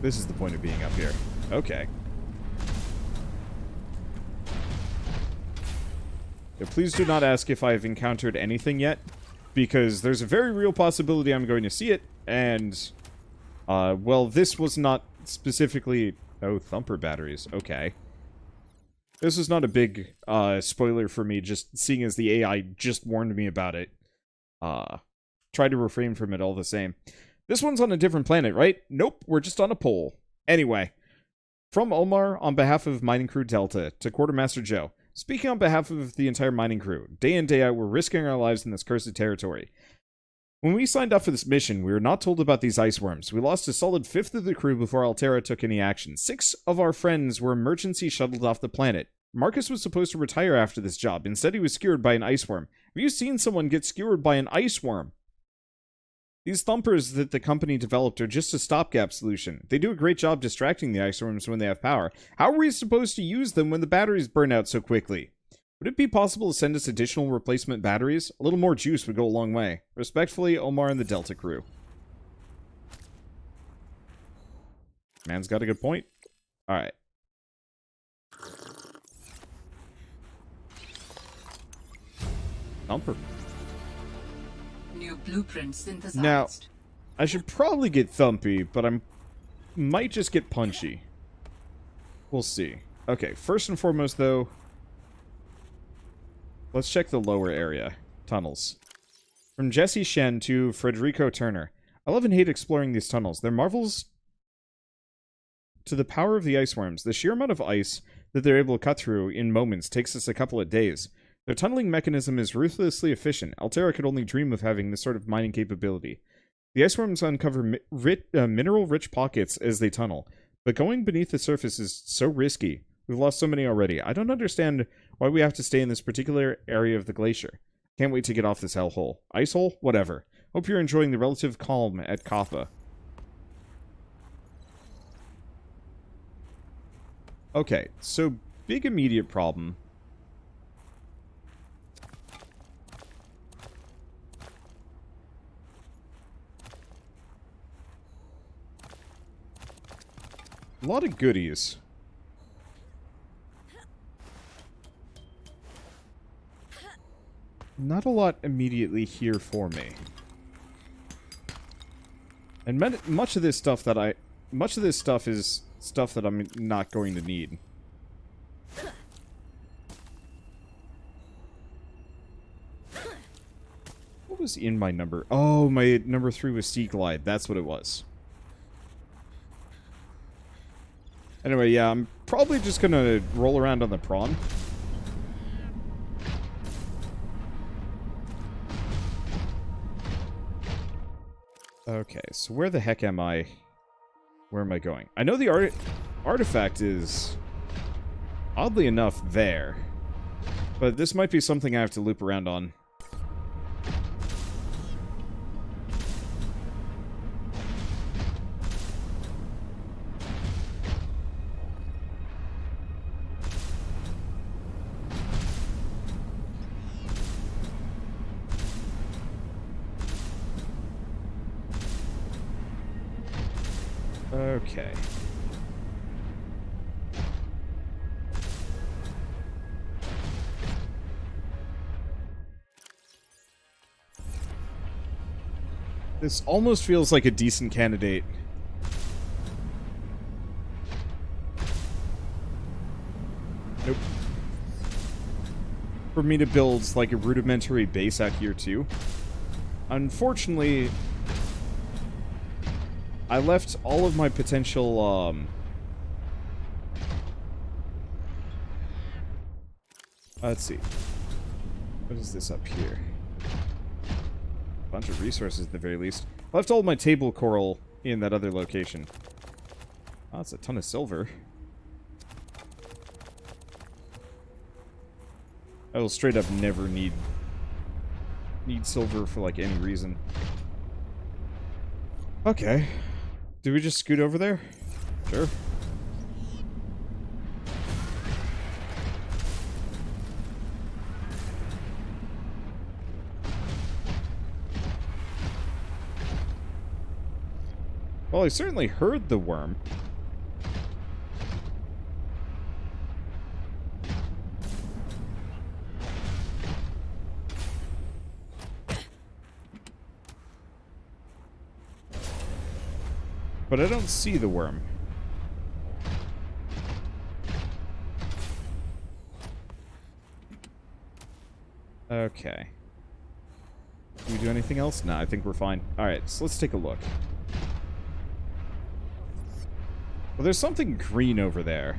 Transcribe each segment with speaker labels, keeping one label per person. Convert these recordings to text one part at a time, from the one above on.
Speaker 1: This is the point of being up here. Okay. Yeah, please do not ask if I've encountered anything yet, because there's a very real possibility I'm going to see it, and, well, this was not specifically... Oh, thumper batteries. Okay. This was not a big, spoiler for me, just seeing as the AI just warned me about it. Try to refrain from it all the same. This one's on a different planet, right? Nope, we're just on a pole. Anyway, from Omar, on behalf of Mining Crew Delta, to Quartermaster Joe, speaking on behalf of the entire mining crew, day in, day out, we're risking our lives in this cursed territory. When we signed up for this mission, we were not told about these ice worms. We lost a solid fifth of the crew before Altera took any action. 6 of our friends were emergency shuttled off the planet. Marcus was supposed to retire after this job. Instead, he was skewered by an ice worm. Have you seen someone get skewered by an ice worm? These thumpers that the company developed are just a stopgap solution. They do a great job distracting the ice worms when they have power. How are we supposed to use them when the batteries burn out so quickly? Would it be possible to send us additional replacement batteries? A little more juice would go a long way. Respectfully, Omar and the Delta crew. Man's got a good point. Alright. Thumper.
Speaker 2: New blueprint synthesized.
Speaker 1: Now, I should probably get Thumpy, but might just get Punchy. We'll see. Okay, first and foremost, though, let's check the lower area. Tunnels. From Jesse Shen to Frederico Turner. I love and hate exploring these tunnels. They're marvels to the power of the ice worms. The sheer amount of ice that they're able to cut through in moments takes us a couple of days. Their tunneling mechanism is ruthlessly efficient. Altera could only dream of having this sort of mining capability. The ice worms uncover mineral-rich pockets as they tunnel, but going beneath the surface is so risky. We've lost so many already. I don't understand why we have to stay in this particular area of the glacier. Can't wait to get off this hellhole. Ice hole? Whatever. Hope you're enjoying the relative calm at Kappa. Okay, so big immediate problem. A lot of goodies. Not a lot immediately here for me. And much of this stuff is stuff that I'm not going to need. What was in my number? Oh, my number 3 was Sea Glide. That's what it was. Anyway, yeah, I'm probably just gonna roll around on the prawn. Okay, so where the heck am I? Where am I going? I know the artifact is, oddly enough, there. But this might be something I have to loop around on. Okay. This almost feels like a decent candidate. Nope. For me to build, like, a rudimentary base out here, too. Unfortunately, I left all of my potential, let's see. What is this up here? A bunch of resources at the very least. I left all of my table coral in that other location. Oh, that's a ton of silver. I will straight up never need silver for, like, any reason. Okay. Do we just scoot over there? Sure. Well, I certainly heard the worm. But I don't see the worm. Okay. Do we do anything else? No, I think we're fine. Alright, so let's take a look. Well, there's something green over there.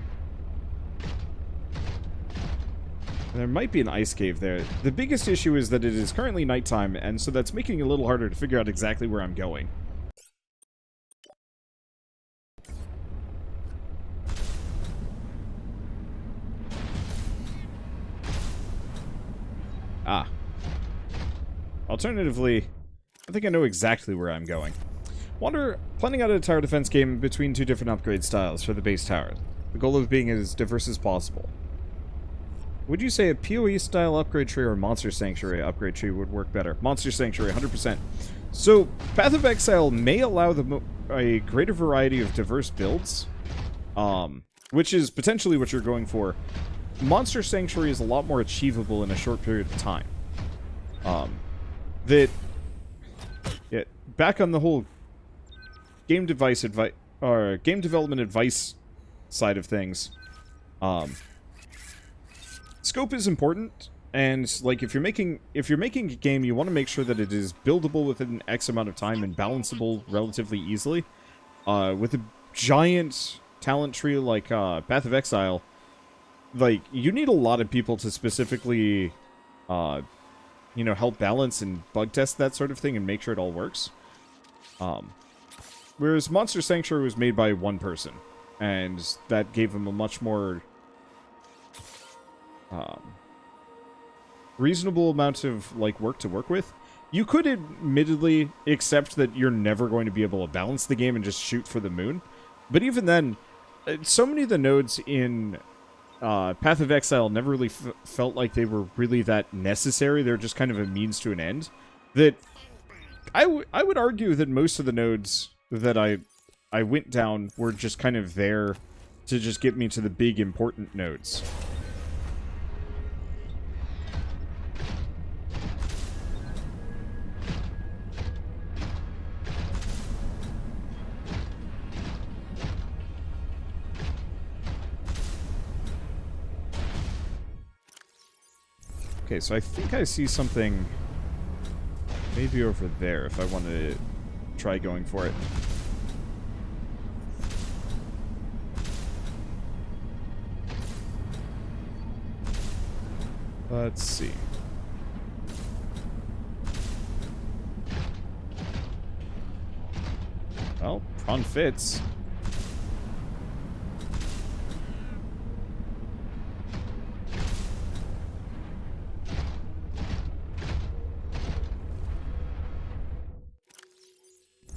Speaker 1: There might be an ice cave there. The biggest issue is that it is currently nighttime, and so that's making it a little harder to figure out exactly where I'm going. Ah. Alternatively, I think I know exactly where I'm going. Wander, planning out a tower defense game between two different upgrade styles for the base tower. The goal of being as diverse as possible. Would you say a PoE style upgrade tree or Monster Sanctuary upgrade tree would work better? Monster Sanctuary, 100%. So, Path of Exile may allow a greater variety of diverse builds, which is potentially what you're going for. Monster Sanctuary is a lot more achievable in a short period of time. Back on the whole game development advice side of things, scope is important, and like if you're making a game, you want to make sure that it is buildable within X amount of time and balanceable relatively easily. With a giant talent tree like Path of Exile, like you need a lot of people to specifically help balance and bug test that sort of thing and make sure it all works. Whereas Monster Sanctuary was made by one person, and that gave him a much more reasonable amount of work to work with. You could admittedly accept that you're never going to be able to balance the game and just shoot for the moon, but even then, so many of the nodes in Path of Exile never really felt like they were really that necessary. They're just kind of a means to an end. That I would argue that most of the nodes that I went down were just kind of there to just get me to the big important nodes. Okay, so I think I see something maybe over there if I want to try going for it. Let's see. Well, prawn fits.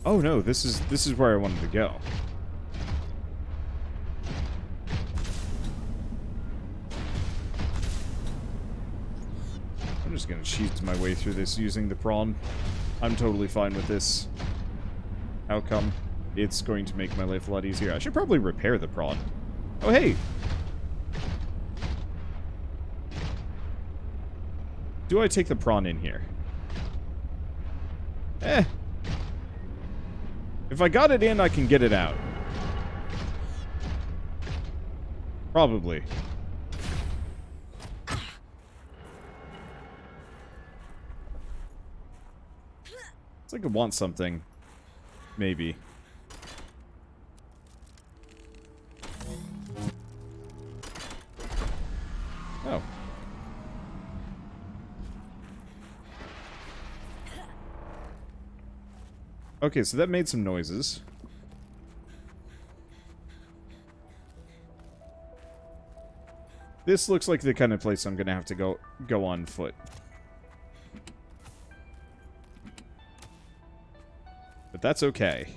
Speaker 1: Oh no, this is where I wanted to go. I'm just gonna cheese my way through this using the prawn. I'm totally fine with this outcome. It's going to make my life a lot easier. I should probably repair the prawn. Oh hey! Do I take the prawn in here? If I got it in, I can get it out. Probably. It's like I want something. Maybe. Oh. Okay, so that made some noises. This looks like the kind of place I'm gonna have to go on foot. But that's okay.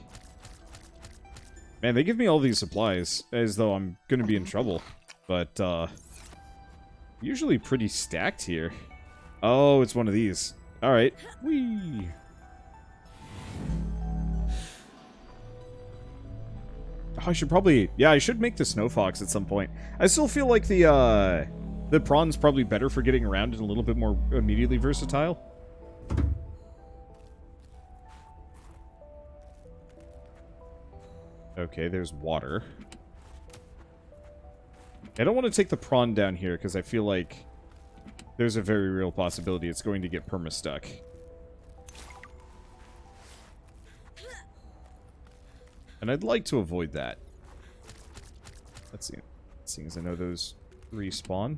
Speaker 1: Man, they give me all these supplies as though I'm gonna be in trouble. But, usually pretty stacked here. Oh, it's one of these. Alright. Whee! I should probably... Yeah, I should make the snow fox at some point. I still feel like the prawn's probably better for getting around and a little bit more immediately versatile. Okay, there's water. I don't want to take the prawn down here because I feel like there's a very real possibility it's going to get perma-stuck. And I'd like to avoid that. Let's see. Seeing as I know those respawn.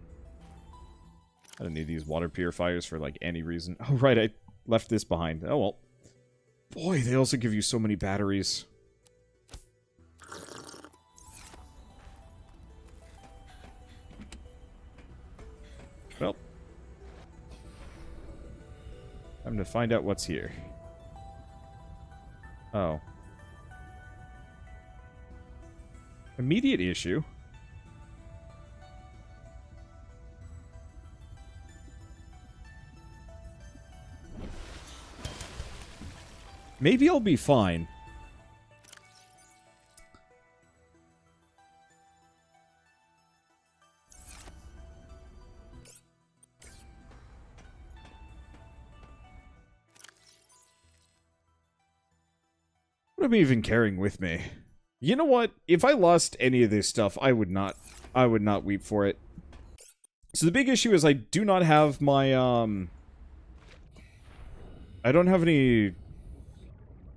Speaker 1: I don't need these water purifiers for, like, any reason. Oh, right, I left this behind. Oh, well. Boy, they also give you so many batteries. Well. Time to find out what's here. Oh. Immediate issue. Maybe I'll be fine. What am I even carrying with me? You know what? If I lost any of this stuff, I would not weep for it. So the big issue is I do not have my, I don't have any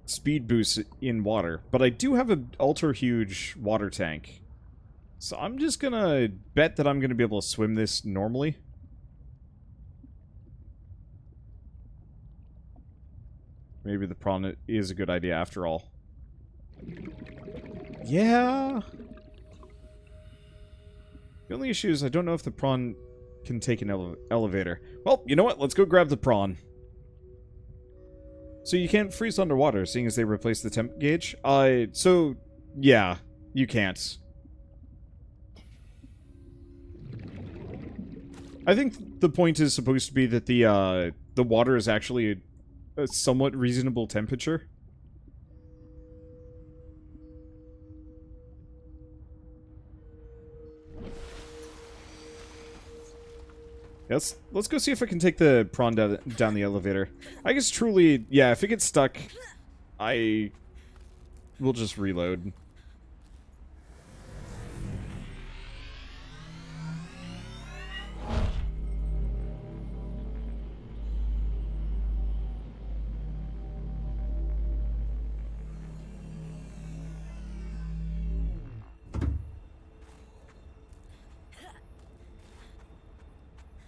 Speaker 1: speed boosts in water, but I do have an ultra-huge water tank. So I'm just gonna bet that I'm gonna be able to swim this normally. Maybe the prawn is a good idea after all. Yeah. The only issue is I don't know if the prawn can take an elevator. Well, you know what? Let's go grab the prawn. So you can't freeze underwater, seeing as they replaced the temp gauge? So, yeah, you can't. I think the point is supposed to be that the water is actually a somewhat reasonable temperature. Let's go see if I can take the prawn down the elevator. I guess truly, yeah, if it gets stuck, I will just reload.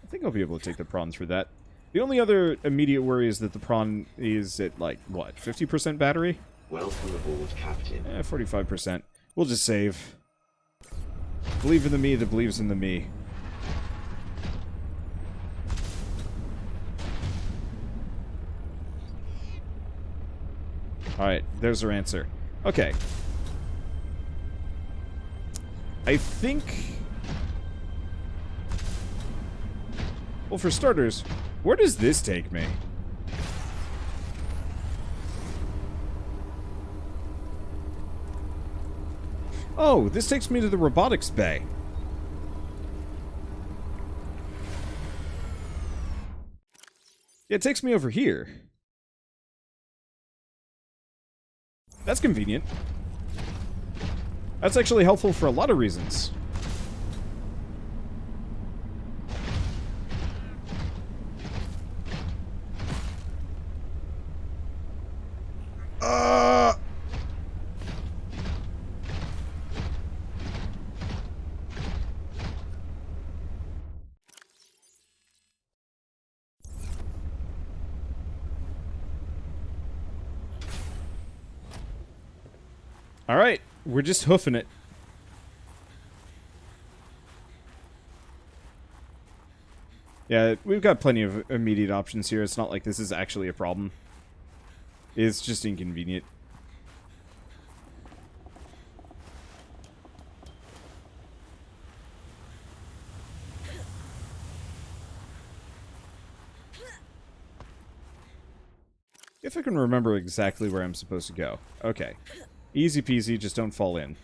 Speaker 1: I think I'll be able to take the prawn through that. The only other immediate worry is that the prawn is at, like, what, 50% battery?
Speaker 3: Welcome aboard, Captain.
Speaker 1: 45%. We'll just save. Believe in the me that believes in the me. Alright, there's our answer. Okay. I think... Well, for starters, where does this take me? Oh, this takes me to the robotics bay. Yeah, it takes me over here. That's convenient. That's actually helpful for a lot of reasons. Alright, we're just hoofing it. Yeah, we've got plenty of immediate options here. It's not like this is actually a problem. It's just inconvenient. If I can remember exactly where I'm supposed to go. Okay. Easy peasy, just don't fall in.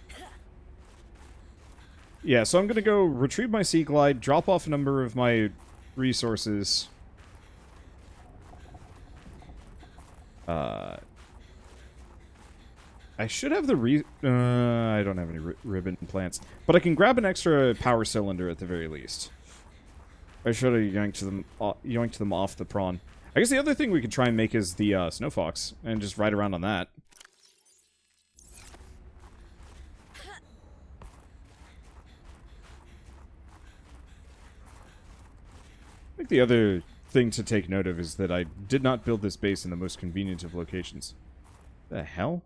Speaker 1: Yeah, so I'm gonna go retrieve my sea glide, drop off a number of my resources. I should have the I don't have any ribbon plants. But I can grab an extra power cylinder at the very least. I should have yoinked them off the prawn. I guess the other thing we could try and make is the snow fox, and just ride around on that. I think the other thing to take note of is that I did not build this base in the most convenient of locations. The hell?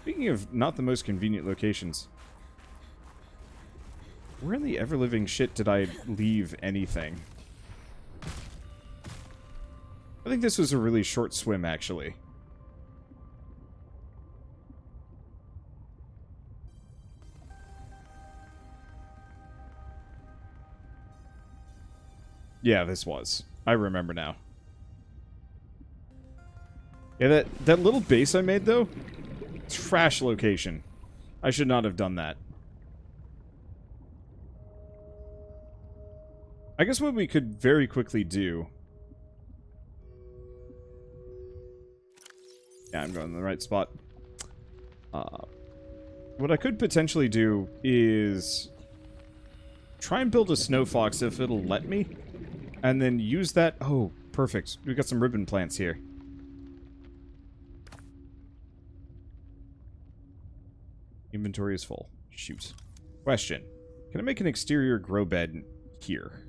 Speaker 1: Speaking of not the most convenient locations, where in the ever-living shit did I leave anything? I think this was a really short swim, actually. Yeah, this was. I remember now. Yeah, that little base I made, though, trash location. I should not have done that. I guess what we could very quickly do... Yeah, I'm going in the right spot. What I could potentially do is... try and build a snow fox if it'll let me. And then use that... Oh, perfect. We got some ribbon plants here. Inventory is full. Shoot. Question. Can I make an exterior grow bed here?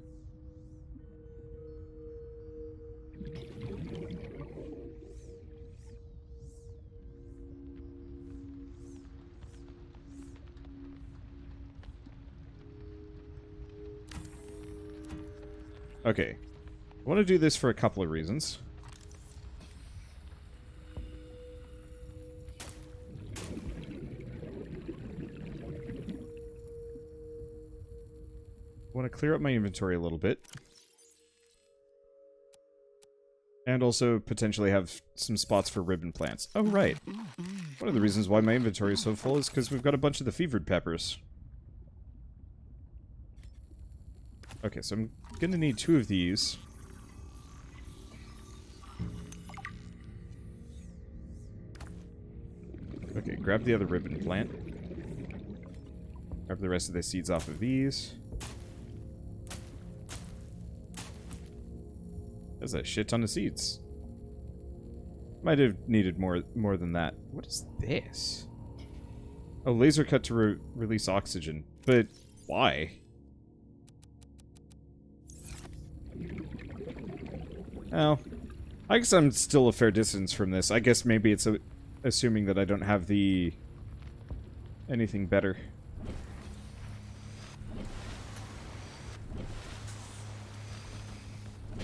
Speaker 1: Okay. I want to do this for a couple of reasons. I want to clear up my inventory a little bit. And also potentially have some spots for ribbon plants. Oh, right. One of the reasons why my inventory is so full is because we've got a bunch of the fevered peppers. Okay, so I'm gonna need 2 of these. Okay, grab the other ribbon plant. Grab the rest of the seeds off of these. There's a shit ton of seeds. Might have needed more than that. What is this? Oh, laser cut to release oxygen. But why? Well, I guess I'm still a fair distance from this. I guess maybe it's assuming that I don't have the... anything better.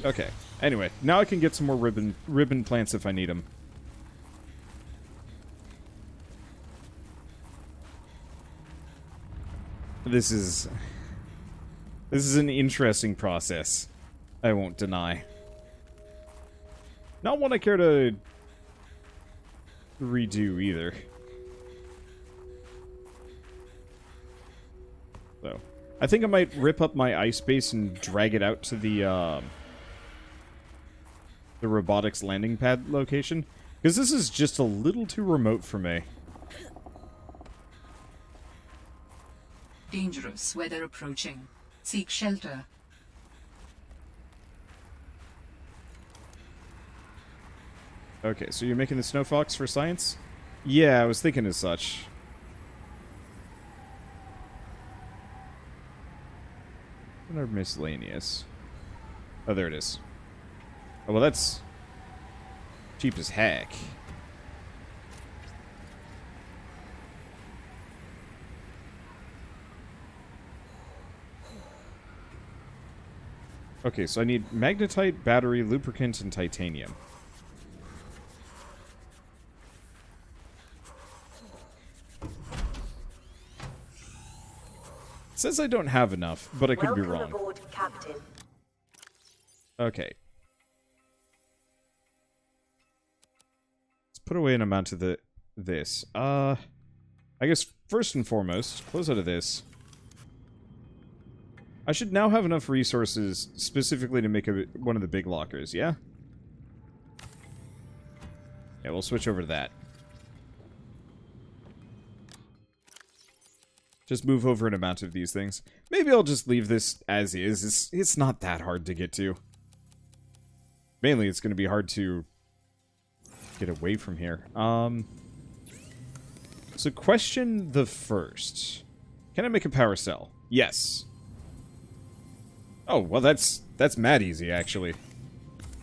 Speaker 1: Okay. Anyway, now I can get some more ribbon plants if I need them. This is an interesting process. I won't deny. Not one I care to redo either. So, I think I might rip up my ice base and drag it out to the robotics landing pad location. Because this is just a little too remote for me.
Speaker 2: Dangerous weather approaching. Seek shelter.
Speaker 1: Okay, so you're making the snow fox for science? Yeah, I was thinking as such. What are miscellaneous? Oh, there it is. Oh, well, that's cheap as heck. Okay, so I need magnetite, battery, lubricant, and titanium. It says I don't have enough, but I could be wrong.
Speaker 4: Welcome aboard, Captain.
Speaker 1: Okay. put away an amount of this. I guess first and foremost, close out of this. I should now have enough resources specifically to make one of the big lockers, yeah? Yeah, we'll switch over to that. Just move over an amount of these things. Maybe I'll just leave this as is. It's not that hard to get to. Mainly, it's going to be hard to get away from here. So question the first. Can I make a power cell? Yes. Oh, well that's mad easy, actually.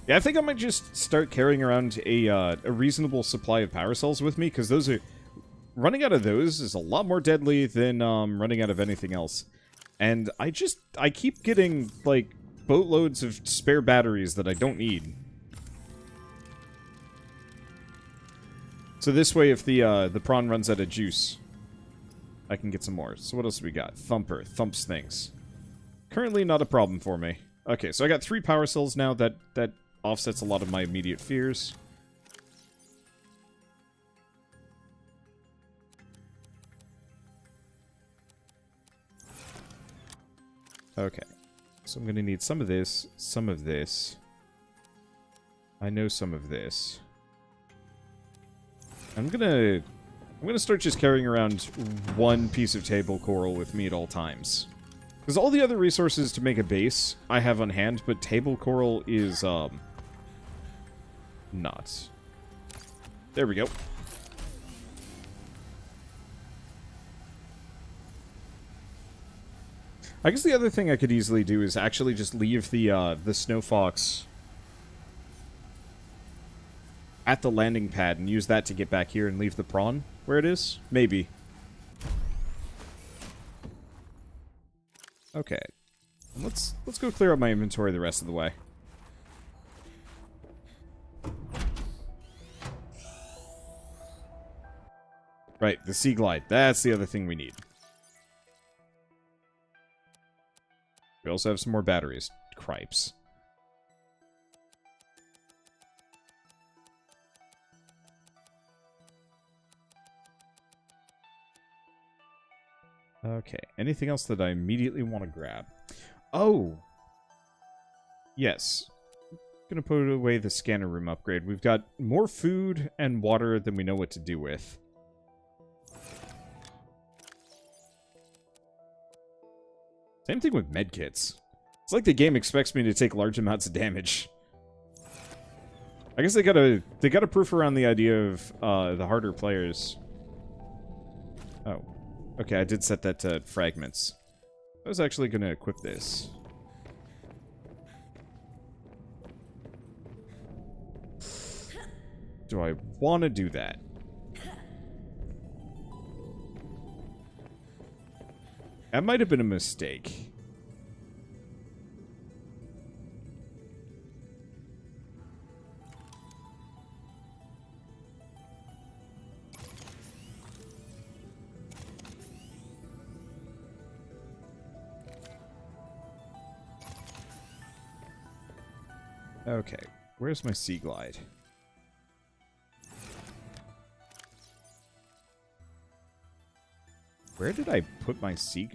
Speaker 1: Yeah, I think I might just start carrying around a reasonable supply of power cells with me, because those are... Running out of those is a lot more deadly than running out of anything else. And I keep getting, like, boatloads of spare batteries that I don't need. So this way, if the prawn runs out of juice, I can get some more. So what else do we got? Thumper. Thumps things. Currently not a problem for me. Okay, so I got 3 power cells now. That offsets a lot of my immediate fears. Okay. So I'm going to need some of this, some of this. I know some of this. I'm gonna start just carrying around one piece of table coral with me at all times. Because all the other resources to make a base I have on hand, but table coral is, not. There we go. I guess the other thing I could easily do is actually just leave the snow fox at the landing pad and use that to get back here and leave the prawn where it is? Maybe. Okay. Let's go clear up my inventory the rest of the way. Right, the sea glide. That's the other thing we need. We also have some more batteries. Cripes. Okay, anything else that I immediately want to grab? Oh! Yes. Gonna put away the scanner room upgrade. We've got more food and water than we know what to do with. Same thing with medkits. It's like the game expects me to take large amounts of damage. I guess they gotta proof around the idea of the harder players. Oh. Okay, I did set that to fragments. I was actually gonna equip this. Do I want to do that? That might have been a mistake. Okay, where's my sea glide? Where did I put my sea...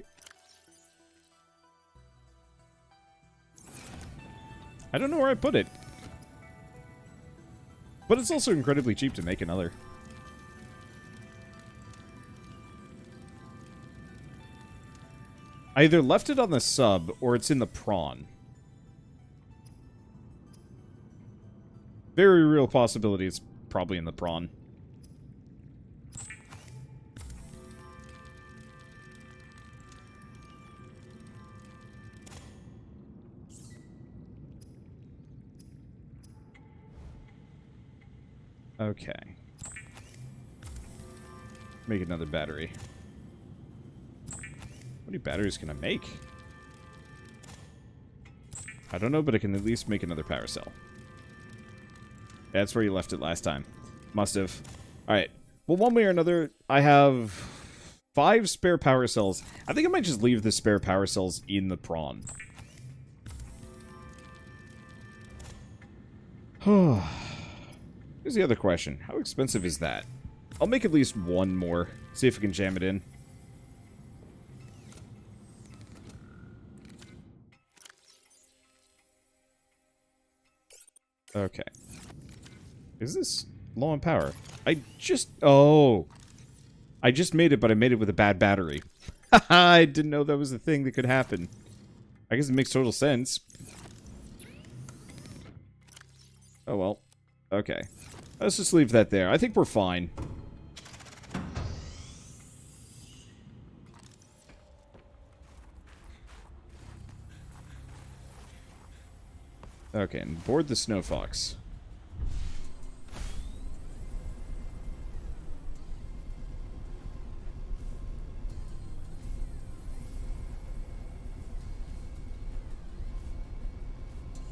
Speaker 1: I don't know where I put it. But it's also incredibly cheap to make another. I either left it on the sub, or it's in the prawn. Very real possibility it's probably in the prawn. Okay. Make another battery. How many batteries can I make? I don't know, but I can at least make another power cell. That's where you left it last time. Must have. Alright. Well, one way or another, I have 5 spare power cells. I think I might just leave the spare power cells in the prawn. Here's the other question. How expensive is that? I'll make at least one more. See if we can jam it in. Okay. Is this low on power? Oh! I just made it, but I made it with a bad battery. Haha, I didn't know that was a thing that could happen. I guess it makes total sense. Oh well. Okay. Let's just leave that there. I think we're fine. Okay, and board the Snow Fox.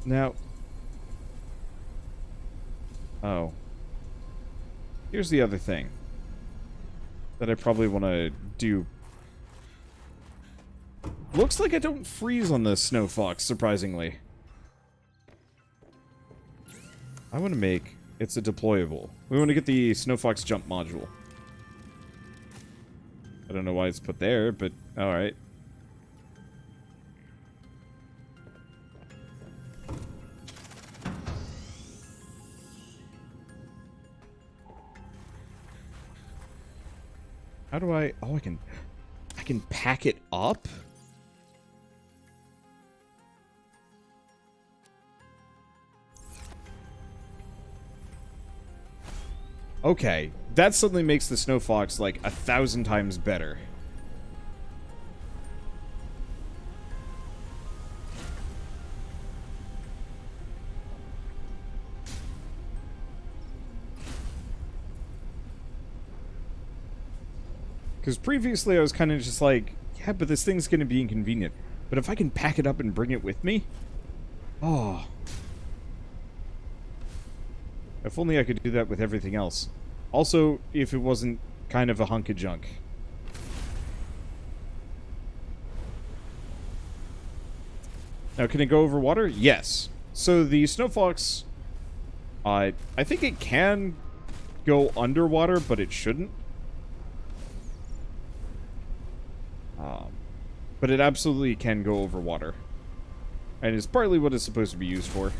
Speaker 1: Now... Oh. Here's the other thing that I probably want to do. Looks like I don't freeze on the Snow Fox, surprisingly. I want to make... It's a deployable. We want to get the Snow Fox jump module. I don't know why it's put there, but alright. How do I... Oh, I can pack it up? Okay, that suddenly makes the Snow Fox like 1,000 times better. Because previously I was kind of just like, yeah, but this thing's going to be inconvenient. But if I can pack it up and bring it with me? Oh. If only I could do that with everything else. Also, if it wasn't kind of a hunk of junk. Now, can it go over water? Yes. So the Snow Fox, I think it can go underwater, but it shouldn't. But it absolutely can go over water. And it's partly what it's supposed to be used for.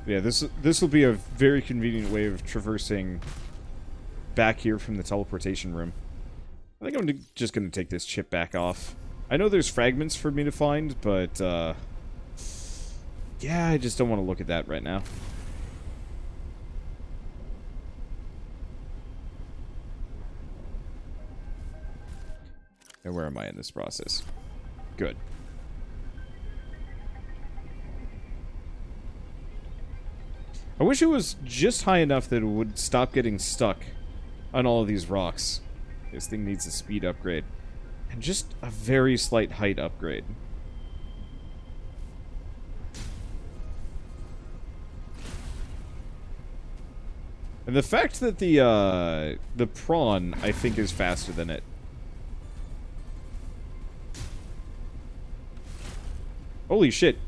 Speaker 1: Yeah, this will be a very convenient way of traversing back here from the teleportation room. I think I'm just going to take this chip back off. I know there's fragments for me to find, but, yeah, I just don't want to look at that right now. And where am I in this process? Good. I wish it was just high enough that it would stop getting stuck on all of these rocks. This thing needs a speed upgrade. And just a very slight height upgrade. And the fact that the prawn, I think, is faster than it. Holy shit.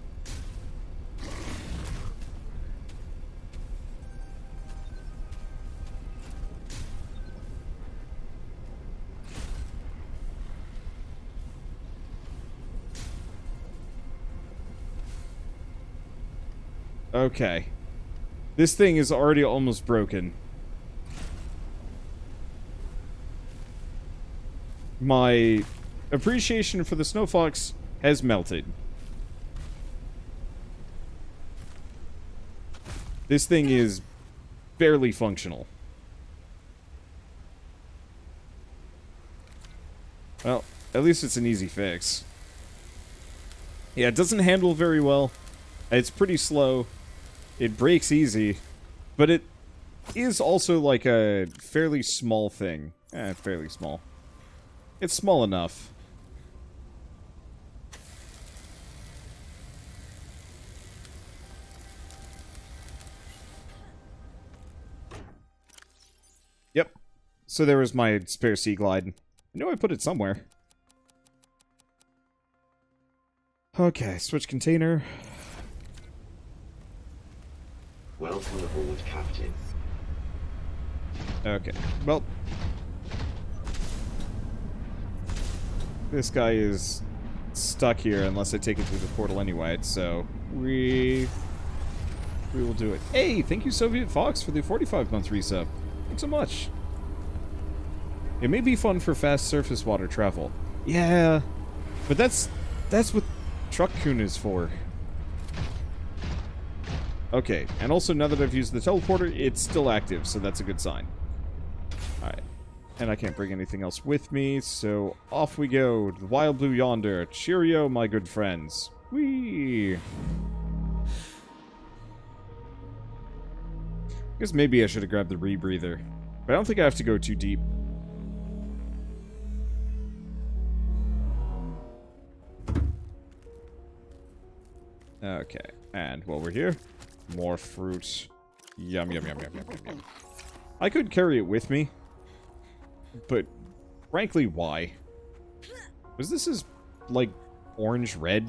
Speaker 1: Okay. This thing is already almost broken. My appreciation for the Snow Fox has melted. This thing is barely functional. Well, at least it's an easy fix. Yeah, it doesn't handle very well. It's pretty slow. It breaks easy. But it is also like a fairly small thing. Fairly small. It's small enough. Yep. So there was my spare sea glide. I know I put it somewhere. Okay, switch container.
Speaker 3: Welcome aboard, Captain.
Speaker 1: Okay, well. This guy is stuck here unless I take it through the portal anyway, so we will do it. Hey, thank you Soviet Fox for the 45-month resub. Thanks so much. It may be fun for fast surface water travel. Yeah, but that's what Truck-kun is for. Okay, and also now that I've used the teleporter, it's still active, so that's a good sign. Alright. And I can't bring anything else with me, so off we go. The wild blue yonder. Cheerio, my good friends. Whee! I guess maybe I should have grabbed the rebreather. But I don't think I have to go too deep. Okay, and while we're here, more fruit. Yum, yum, yum, yum, yum, yum, yum. I could carry it with me. But, frankly, why? Was this as, like, orange-red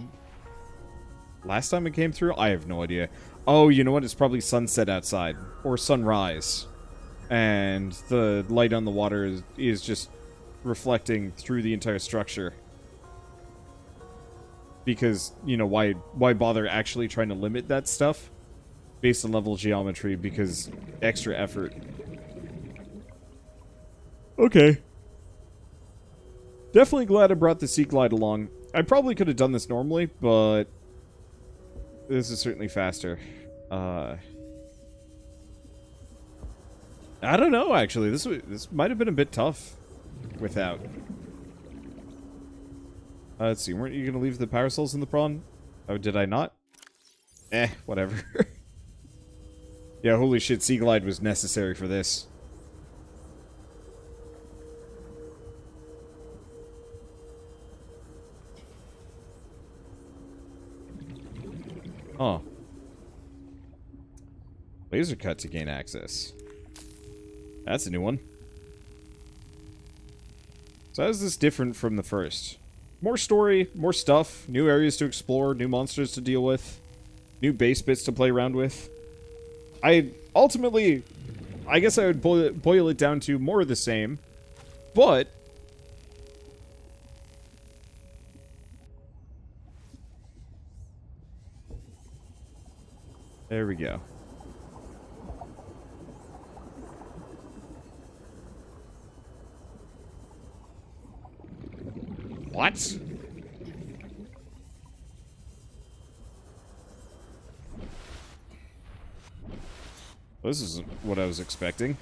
Speaker 1: last time it came through? I have no idea. Oh, you know what? It's probably sunset outside. Or sunrise. And the light on the water is just reflecting through the entire structure. Because, you know, why bother actually trying to limit that stuff? Based on level geometry, because extra effort. Okay. Definitely glad I brought the Sea Glide along. I probably could have done this normally, but this is certainly faster. I don't know, actually. This might have been a bit tough without. Let's see. Weren't you going to leave the power cells in the prawn? Oh, did I not? Whatever. Yeah, holy shit, Sea Glide was necessary for this. Oh. Laser cut to gain access. That's a new one. So how is this different from the first? More story, more stuff, new areas to explore, new monsters to deal with, new base bits to play around with. Ultimately, I guess I would boil it down to more of the same, but there we go. What? This isn't what I was expecting.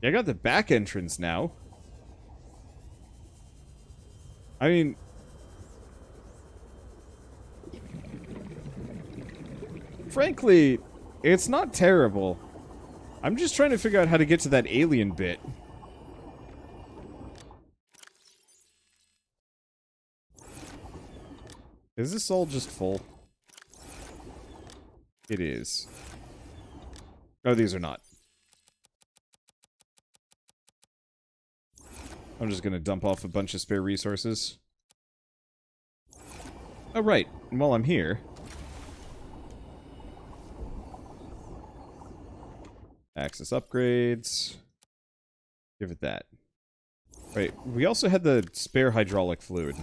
Speaker 1: Yeah, I got the back entrance now. I mean, frankly, it's not terrible. I'm just trying to figure out how to get to that alien bit. Is this all just full? It is. Oh, these are not. I'm just gonna dump off a bunch of spare resources. Oh, right. And while I'm here... access upgrades. Give it that. Wait, we also had the spare hydraulic fluid.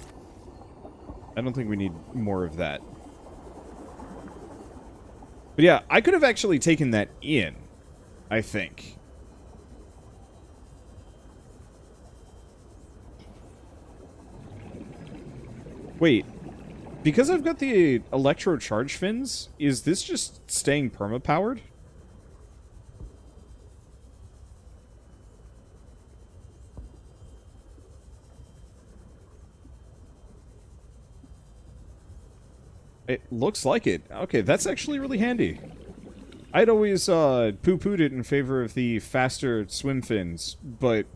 Speaker 1: I don't think we need more of that. But yeah, I could have actually taken that in, I think. Wait, because I've got the electro charge fins, is this just staying perma-powered? It looks like it. Okay, that's actually really handy. I'd always poo-pooed it in favor of the faster swim fins, but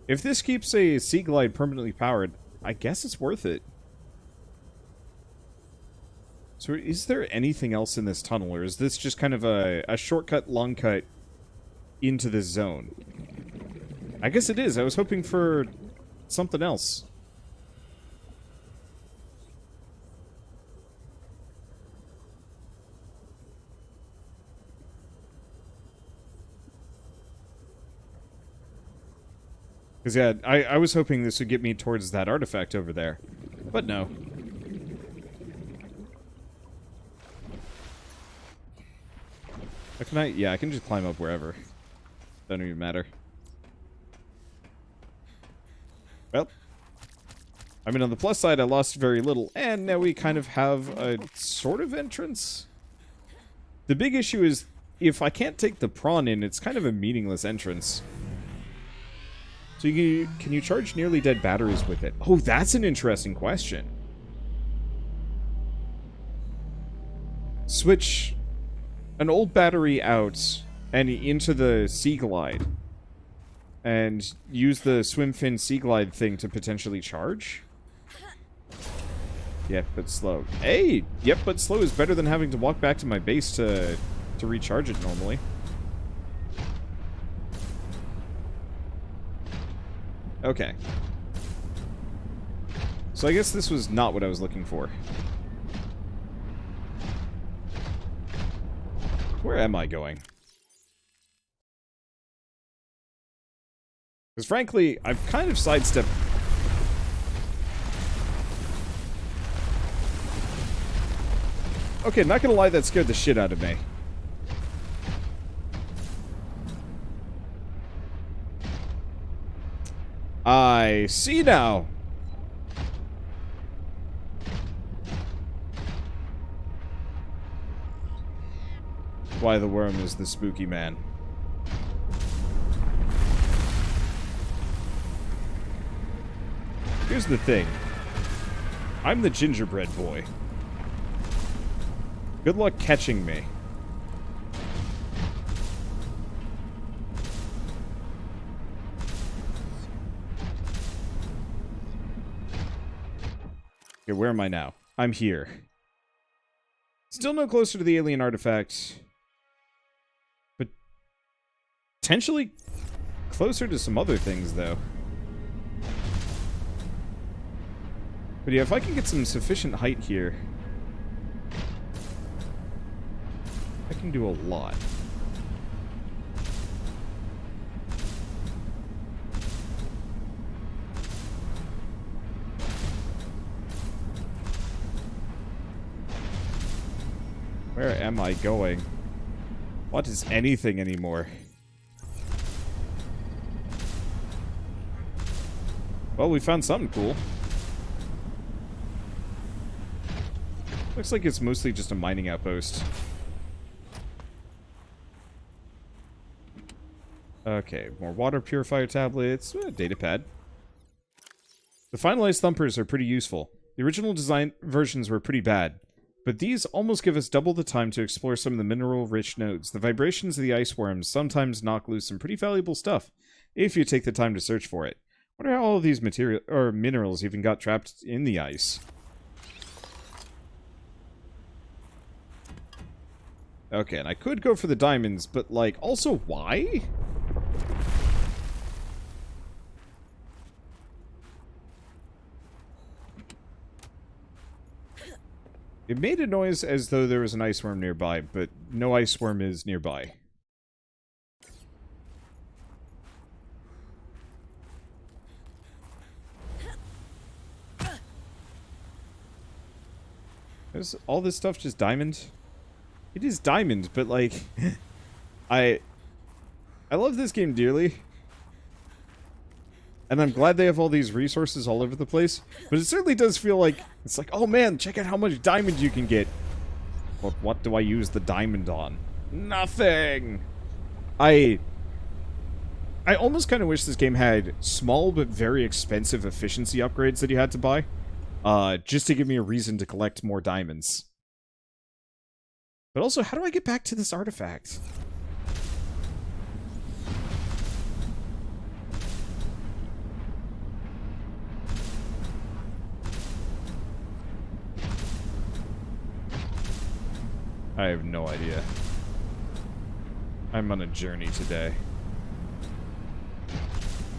Speaker 1: if this keeps a Sea Glide permanently powered, I guess it's worth it. So is there anything else in this tunnel, or is this just kind of a shortcut, long cut into this zone? I guess it is. I was hoping for something else. Because, yeah, I was hoping this would get me towards that artifact over there. But no. Can I? Yeah, I can just climb up wherever. Doesn't even matter. Well. I mean, on the plus side, I lost very little, and now we kind of have a sort of entrance. The big issue is, if I can't take the prawn in, it's kind of a meaningless entrance. So can you charge nearly dead batteries with it? Oh, that's an interesting question. Switch an old battery out and into the Sea Glide. And use the swim fin Sea Glide thing to potentially charge? Yep, but slow. Hey! Yep, but slow is better than having to walk back to my base to recharge it normally. Okay. So I guess this was not what I was looking for. Where am I going? Because frankly, I've kind of sidestepped... Okay, not gonna lie, that scared the shit out of me. I see now. Why the worm is the spooky man. Here's the thing. I'm the gingerbread boy. Good luck catching me. Okay, where am I now? I'm here. Still no closer to the alien artifact. But potentially closer to some other things, though. But yeah, if I can get some sufficient height here, I can do a lot. Where am I going? What is anything anymore? Well, we found something cool. Looks like it's mostly just a mining outpost. Okay, more water purifier tablets, data pad. The finalized thumpers are pretty useful. The original design versions were pretty bad, but these almost give us double the time to explore some of the mineral-rich nodes. The vibrations of the ice worms sometimes knock loose some pretty valuable stuff, if you take the time to search for it. Wonder how all of these minerals even got trapped in the ice. Okay, and I could go for the diamonds, but, like, also why? It made a noise as though there was an ice worm nearby, but no ice worm is nearby. Is all this stuff just diamond? It is diamond, but like, I love this game dearly. And I'm glad they have all these resources all over the place. But it certainly does feel like, it's like, oh man, check out how much diamond you can get. But what do I use the diamond on? Nothing! I almost kind of wish this game had small but very expensive efficiency upgrades that you had to buy. Just to give me a reason to collect more diamonds. But also, how do I get back to this artifact? I have no idea. I'm on a journey today.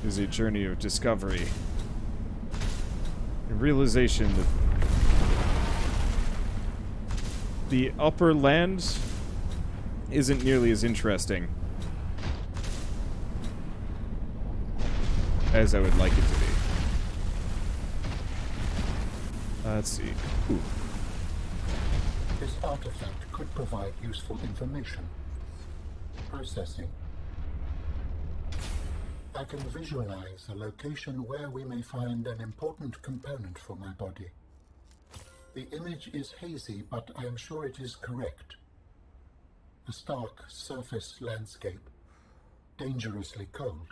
Speaker 1: It is a journey of discovery. And realization that the upper land isn't nearly as interesting as I would like it to be. Let's see. Ooh.
Speaker 4: This artifact could provide useful information. Processing. I can visualize a location where we may find an important component for my body. The image is hazy, but I am sure it is correct. A stark surface landscape, dangerously cold.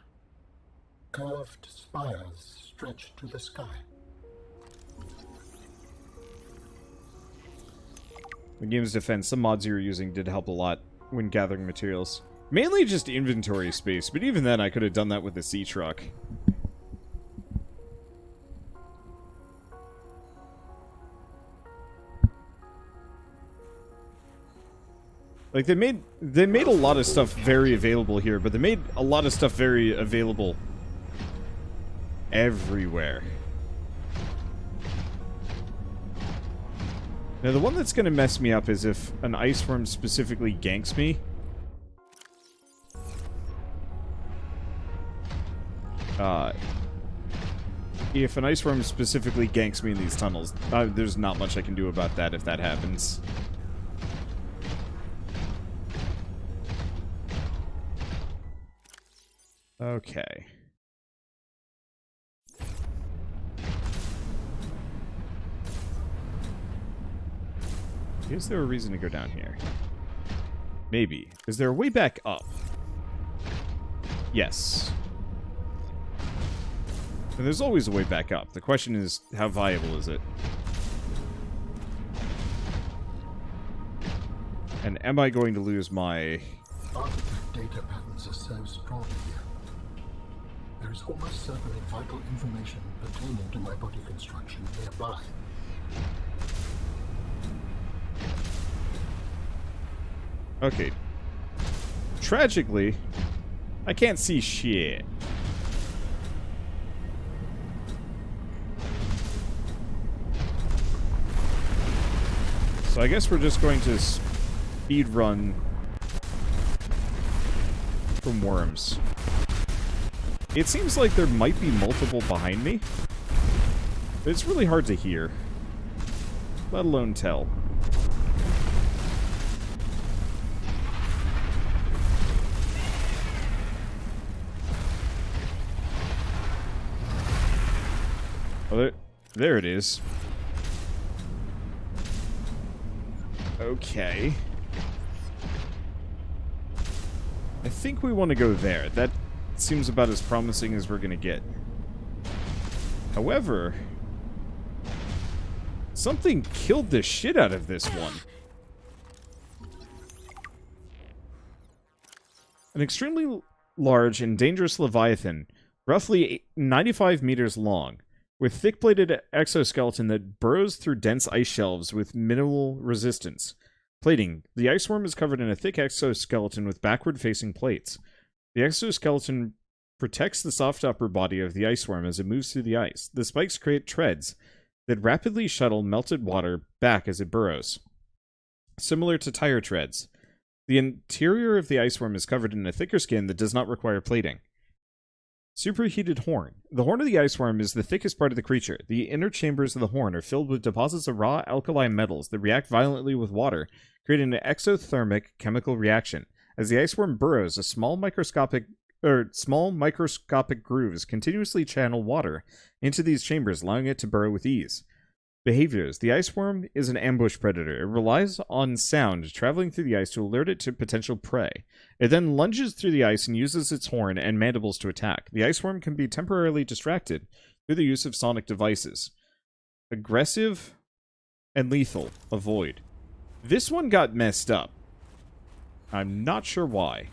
Speaker 4: Curved spires stretch to the sky.
Speaker 1: The game's defense, some mods you were using did help a lot when gathering materials. Mainly just inventory space, but even then I could have done that with the sea truck. Like, they made a lot of stuff very available here, but they made a lot of stuff very available everywhere. Now, the one that's going to mess me up is if an ice worm specifically ganks me. If an ice worm specifically ganks me in these tunnels, there's not much I can do about that if that happens. Okay. Is there a reason to go down here? Maybe. Is there a way back up? Yes. And there's always a way back up. The question is, how viable is it? And am I going to lose my...
Speaker 4: Artifact data patterns are so strong here. There is almost certainly vital information pertaining to my body construction nearby.
Speaker 1: Okay. Tragically, I can't see shit. So I guess we're just going to speed run from worms. It seems like there might be multiple behind me, but it's really hard to hear, let alone tell. Oh, there it is. Okay. I think we want to go there. That seems about as promising as we're going to get. However, something killed the shit out of this one. An extremely large and dangerous leviathan, roughly 95 meters long, with thick-plated exoskeleton that burrows through dense ice shelves with minimal resistance. Plating. The ice worm is covered in a thick exoskeleton with backward-facing plates. The exoskeleton protects the soft upper body of the ice worm as it moves through the ice. The spikes create treads that rapidly shuttle melted water back as it burrows, similar to tire treads. The interior of the ice worm is covered in a thicker skin that does not require plating. Superheated horn. The horn of the ice worm is the thickest part of the creature. The inner chambers of the horn are filled with deposits of raw alkali metals that react violently with water, creating an exothermic chemical reaction. As the ice worm burrows, small microscopic grooves continuously channel water into these chambers, allowing it to burrow with ease. Behaviors. The ice worm is an ambush predator. It relies on sound traveling through the ice to alert it to potential prey. It then lunges through the ice and uses its horn and mandibles to attack. The ice worm can be temporarily distracted through the use of sonic devices. Aggressive and lethal. Avoid. This one got messed up. I'm not sure why.